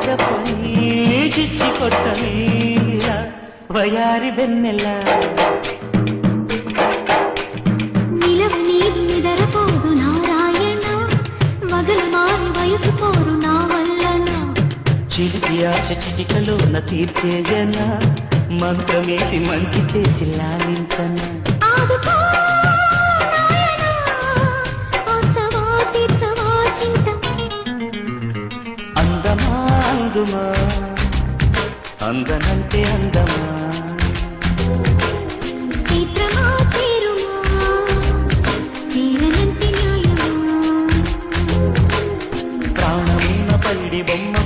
వరపని చిచ్చి కొట్టని వయారి వెన్నెల నిలవని నిదరపోదు నారాయణ వగల మారి వయసు పోరు నా వల్లన చిలిపి ఆశ చిటికలోన తీర్చేజన మంత్రమేసి మంచి చేసి లాలించన ఆదుకో నాయనా ఆసవా తీర్చవా చింత అందమా అందుమా అందనంటే అందమా చిత్రమా చేరుమా చేరనంటే న్యాయమా ప్రాణమున్న పల్లి బొమ్మ